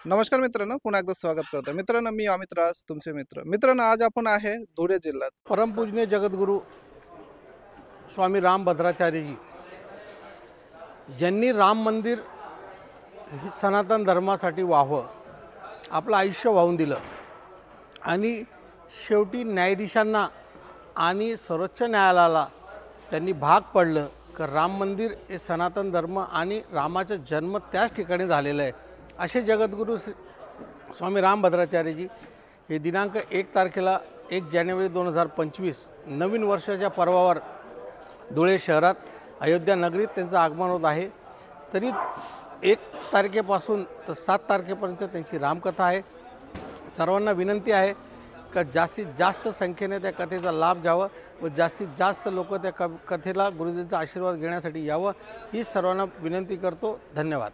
नमस्कार मित्रांनो, पुन्हा एकदा स्वागत करतो. मित्रांनो, मी अमित राज, तुमचे मित्र. मित्रांनो, आज आपण आहे धुळे जिल्ह्यात. परमपूजनीय जगद्गुरू स्वामी रामभद्राचार्यजी ज्यांनी राम मंदिर सनातन धर्मासाठी व्हावं आपलं आयुष्य वाहून दिलं आणि शेवटी न्यायाधीशांना आणि सर्वोच्च न्यायालयाला त्यांनी भाग पडलं की राम मंदिर हे सनातन धर्म आणि रामाचा जन्म त्याच ठिकाणी झालेला आहे. असे जगद्गुरू स्वामी रामभद्राचार्यजी हे दिनांक 1 तारखेला 1 जानेवारी 2025 नवीन वर्षाच्या पर्वावर धुळे शहरात अयोध्या नगरीत त्यांचं आगमन होत आहे. तरी 1 तारखेपासून तर 7 तारखेपर्यंत त्यांची रामकथा आहे. सर्वांना विनंती आहे का जास्तीत जास्त संख्येने त्या कथेचा लाभ घ्यावा व जास्तीत जास्त लोक त्या कथेला गुरुजींचा आशीर्वाद घेण्यासाठी यावं ही सर्वांना विनंती करतो. धन्यवाद.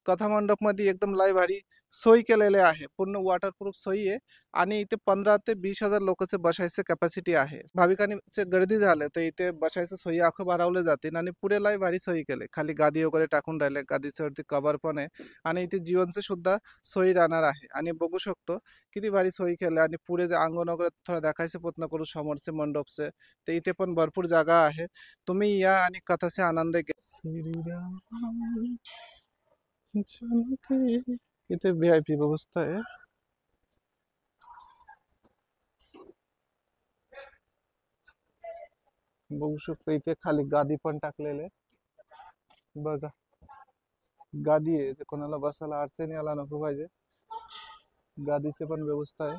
कथा मंडपमध्ये एकदम लय भारी सोय केलेले आहे. पूर्ण वॉटरप्रूफ सोयी आहे आणि इथे 15 ते 20 हजार लोकांचे बसायचे कॅपॅसिटी आहे. भाविकांची गर्दी झाले तर इथे बसायचं सोयी अख्खं भरवले जातील आणि पुढे लय भारी सोयी केले. खाली गादी वगैरे टाकून राहिले, गादीवरती कवर पण आहे आणि इथे जीवनचं सुद्धा सोयी राहणार आहे. आणि बघू शकतो किती भारी सोयी केले आणि पुढे जे अंगण वगैरे थोडं दाखवायचे प्रयत्न करू समोरचे मंडपचे, ते इथे पण भरपूर जागा आहे. तुम्ही या आणि कथाचे आनंद घ्या. इथे VIP व्यवस्था आहे. बघू शकतो इथे खाली गादी पण टाकलेले बघा. गादी आहे, कोणाला बसायला अडचणी यायला नको पाहिजे. गादीचे पण व्यवस्था आहे.